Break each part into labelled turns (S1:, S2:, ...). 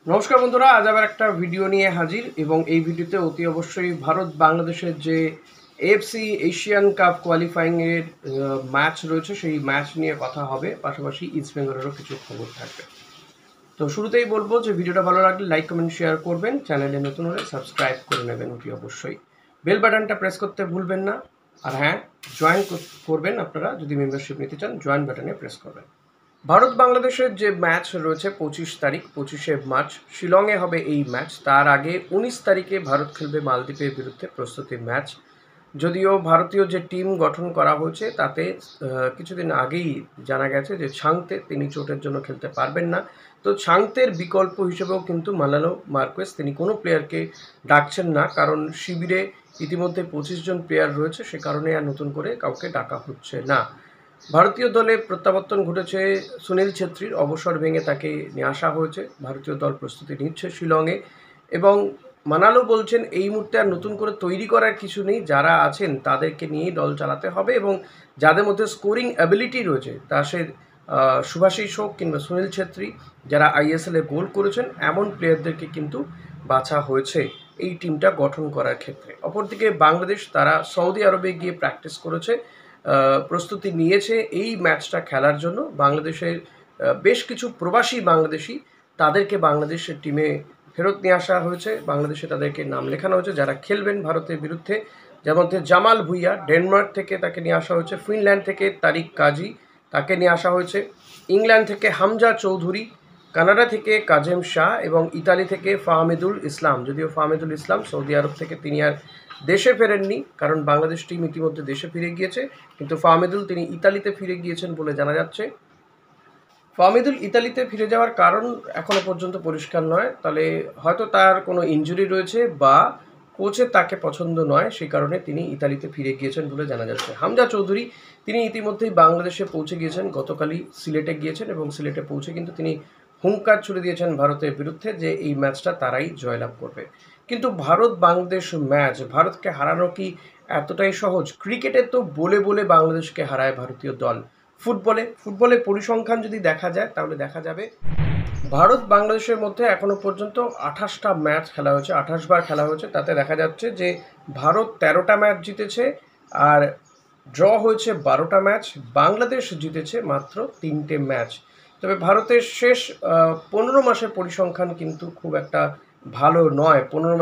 S1: নমস্কার বন্ধুরা, আজ আবার একটা ভিডিও নিয়ে হাজির এবং এই ভিডিওতে অতি অবশ্যই ভারত বাংলাদেশের যে এএফসি এশিয়ান কাপ কোয়ালিফাইং এর ম্যাচ রয়েছে সেই ম্যাচ নিয়ে কথা হবে, পাশাপাশি ইস্ট বেঙ্গলেরও কিছু খবর থাকবে। তো শুরুতেই বলবো যে ভিডিওটা ভালো লাগলে লাইক কমেন্ট শেয়ার করবেন, চ্যানেলে নতুন হলে সাবস্ক্রাইব করে নেবেন অতি অবশ্যই, বেল বাটনটা প্রেস করতে ভুলবেন না। আর হ্যাঁ, জয়েন করবেন আপনারা, যদি মেম্বারশিপ নিতে চান জয়েন বাটনে প্রেস করবেন। ভারত বাংলাদেশের যে ম্যাচ রয়েছে 25 তারিখ, 25শে মার্চ শিলংয়ে হবে এই ম্যাচ। তার আগে 19 তারিখে ভারত খেলবে মালদ্বীপের বিরুদ্ধে প্রস্তুতি ম্যাচ। যদিও ভারতীয় যে টিম গঠন করা হয়েছে তাতে কিছুদিন আগেই জানা গেছে যে ছাংতে তিনি চোটের জন্য খেলতে পারবেন না। তো ছাংতের বিকল্প হিসেবেও কিন্তু মালালো মার্কোয়েস তিনি কোনো প্লেয়ারকে ডাকছেন না, কারণ শিবিরে ইতিমধ্যে 25 জন প্লেয়ার রয়েছে, সে কারণে আর নতুন করে কাউকে ডাকা হচ্ছে না। ভারতীয় দলে প্রত্যাবর্তন ঘটেছে সুনীল ছেত্রীর, অবসর ভেঙে তাকে নিয়ে আসা হয়েছে। ভারতীয় দল প্রস্তুতি নিচ্ছে শিলংয়ে এবং মানালো বলছেন এই মুহূর্তে আর নতুন করে তৈরি করার কিছু নেই, যারা আছেন তাদেরকে নিয়েই দল চালাতে হবে এবং যাদের মধ্যে স্কোরিং অ্যাবিলিটি রয়েছে তা সে শুভাশিস হোক কিংবা সুনীল ছেত্রী, যারা আইএসএলে গোল করেছেন এমন প্লেয়ারদেরকে কিন্তু বাছা হয়েছে এই টিমটা গঠন করার ক্ষেত্রে। অপরদিকে বাংলাদেশ তারা সৌদি আরবে গিয়ে প্র্যাকটিস করেছে, প্রস্তুতি নিয়েছে এই ম্যাচটা খেলার জন্য। বাংলাদেশের বেশ কিছু প্রবাসী বাংলাদেশি তাদেরকে বাংলাদেশের টিমে ফেরত নিয়ে আসা হয়েছে, বাংলাদেশে তাদেরকে নাম লেখানো হয়েছে যারা খেলবেন ভারতের বিরুদ্ধে। যার মধ্যে জামাল ভুইয়া ডেনমার্ক থেকে তাকে নিয়ে আসা হয়েছে, ফিনল্যান্ড থেকে তারিক কাজী তাকে নিয়ে আসা হয়েছে, ইংল্যান্ড থেকে হামজা চৌধুরী, কানাডা থেকে কাজেম শাহ এবং ইতালি থেকে ফাহমিদুল ইসলাম। যদিও ফাহমিদুল ইসলাম সৌদি আরব থেকে তিনি আর দেশে ফেরেননি, কারণ বাংলাদেশ টিম ইতিমধ্যে দেশে ফিরে গিয়েছে, কিন্তু ফাহমিদুল তিনি ইতালিতে ফিরে গিয়েছেন বলে জানা যাচ্ছে। ফাহমিদুল ইতালিতে ফিরে যাওয়ার কারণ এখনো পর্যন্ত পরিষ্কার নয়, তাহলে হয়তো তার কোনো ইনজুরি রয়েছে বা কোচের তাকে পছন্দ নয়, সেই কারণে তিনি ইতালিতে ফিরে গিয়েছেন বলে জানা যাচ্ছে। হামজা চৌধুরী তিনি ইতিমধ্যেই বাংলাদেশে পৌঁছে গিয়েছেন, গতকালই সিলেটে গিয়েছেন এবং সিলেটে পৌঁছে কিন্তু তিনি হুঙ্কার ছুড়ে দিয়েছেন ভারতের বিরুদ্ধে যে এই ম্যাচটা তারাই জয়লাভ করবে। কিন্তু ভারত বাংলাদেশ ম্যাচ, ভারতকে হারানো কি এতটাই সহজ? ক্রিকেটে তো বলে বলে বাংলাদেশকে হারায় ভারতীয় দল, ফুটবলে পরিসংখ্যান যদি দেখা যায় তাহলে দেখা যাবে ভারত বাংলাদেশের মধ্যে এখনো পর্যন্ত 28টা ম্যাচ খেলা হয়েছে, 28 বার খেলা হয়েছে। তাতে দেখা যাচ্ছে যে ভারত 13টা ম্যাচ জিতেছে আর ড্র হয়েছে 12টা ম্যাচ, বাংলাদেশ জিতেছে মাত্র 3টে ম্যাচ। তবে ভারতের শেষ 15 মাসের পরিসংখ্যান কিন্তু খুব একটা ভালো নয়। 15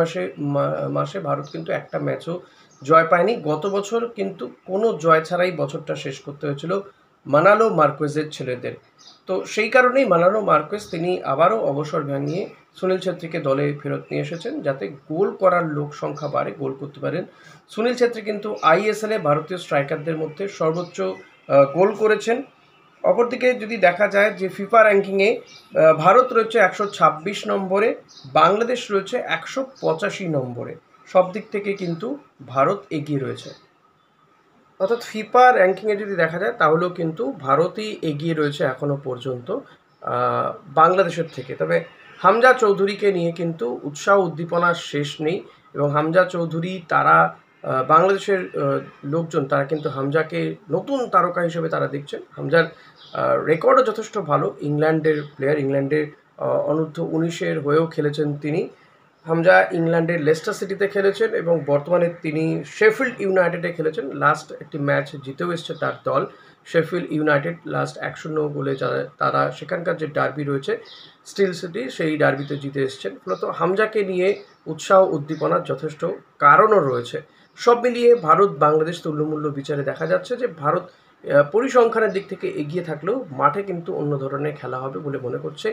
S1: মাসে ভারত কিন্তু একটা ম্যাচও জয় পায়নি। গত বছর কিন্তু কোনো জয় ছাড়াই বছরটা শেষ করতে হয়েছিল মানালো মার্কোয়েজের ছেলেদের। তো সেই কারণেই মানালো মার্কোয়েজ তিনি আবারও অবসর ভাঙিয়ে সুনীল ছেত্রীকে দলে ফেরত নিয়ে এসেছেন, যাতে গোল করার লোক সংখ্যা বাড়ে, গোল করতে পারেন। সুনীল ছেত্রী কিন্তু আইএসএলে ভারতীয় স্ট্রাইকারদের মধ্যে সর্বোচ্চ গোল করেছেন। অপরদিকে যদি দেখা যায় যে ফিফা র্যাঙ্কিংয়ে ভারত রয়েছে 126 নম্বরে, বাংলাদেশ রয়েছে 185 নম্বরে। সব দিক থেকে কিন্তু ভারত এগিয়ে রয়েছে, অর্থাৎ ফিফা র্যাঙ্কিংয়ে যদি দেখা যায় তাহলেও কিন্তু ভারতই এগিয়ে রয়েছে এখনও পর্যন্ত বাংলাদেশের থেকে। তবে হামজা চৌধুরীকে নিয়ে কিন্তু উৎসাহ উদ্দীপনার শেষ নেই এবং হামজা চৌধুরী তারা বাংলাদেশের লোকজন তারা কিন্তু হামজাকে নতুন তারকা হিসেবে তারা দেখছেন। হামজার রেকর্ডও যথেষ্ট ভালো, ইংল্যান্ডের প্লেয়ার, ইংল্যান্ডের অনূর্ধ্ব-19-এর হয়েও খেলেছেন তিনি। হামজা ইংল্যান্ডের লেস্টার সিটিতে খেলেছেন এবং বর্তমানে তিনি শেফিল্ড ইউনাইটেডে খেলেছেন। লাস্ট একটি ম্যাচ জিতেও এসছে তার দল শেফিল্ড ইউনাইটেড, লাস্ট 1-0 গোলে তারা সেখানকার যে ডার্বি রয়েছে স্টিল সিটি, সেই ডার্বিতে জিতে এসছেন। ফলত হামজাকে নিয়ে উৎসাহ উদ্দীপনার যথেষ্ট কারণও রয়েছে। সব মিলিয়ে ভারত বাংলাদেশ তুল্যমূল্য বিচারে দেখা যাচ্ছে যে ভারত পরিসংখ্যানের দিক থেকে এগিয়ে থাকলেও মাঠে কিন্তু অন্য ধরনের খেলা হবে বলে মনে করছে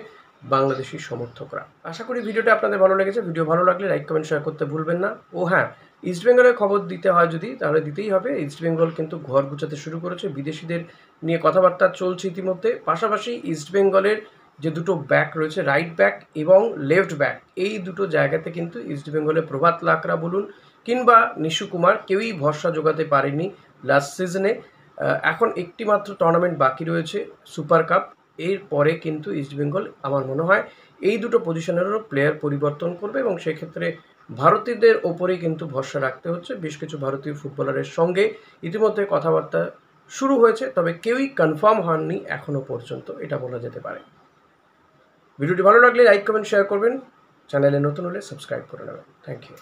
S1: বাংলাদেশি সমর্থকরা। আশা করি ভিডিওটা আপনাদের ভালো লেগেছে। ভিডিও ভালো লাগলে লাইক কমেন্ট শেয়ার করতে ভুলবেন না। ও হ্যাঁ, ইস্টবেঙ্গলের খবর দিতে হয় যদি, তাহলে দিতেই হবে। ইস্টবেঙ্গল কিন্তু ঘর গুছাতে শুরু করেছে, বিদেশিদের নিয়ে কথাবার্তা চলছে ইতিমধ্যে। পাশাপাশি ইস্টবেঙ্গলের যে দুটো ব্যাক রয়েছে, রাইট ব্যাক এবং লেফট ব্যাক, এই দুটো জায়গাতে কিন্তু ইস্টবেঙ্গলের প্রভাত লাকড়া বলুন কিংবা নিশু কুমার কেউই ভরসা জোগাতে পারেনি লাস্ট সিজনে। এখন একটি মাত্র টুর্নামেন্ট বাকি রয়েছে, সুপার কাপ। এর পরে কিন্তু ইস্টবেঙ্গল আমার মনে হয় এই দুটো পজিশনেরও প্লেয়ার পরিবর্তন করবে এবং সেক্ষেত্রে ভারতীয়দের ওপরেই কিন্তু ভরসা রাখতে হচ্ছে। বেশ কিছু ভারতীয় ফুটবলারের সঙ্গে ইতিমধ্যে কথাবার্তা শুরু হয়েছে, তবে কেউই কনফার্ম হননি এখনও পর্যন্ত, এটা বলা যেতে পারে। ভিডিওটি ভালো লাগলে লাইক কমেন্ট শেয়ার করবেন, চ্যানেলে নতুন হলে সাবস্ক্রাইব করে নেবেন। Thank you.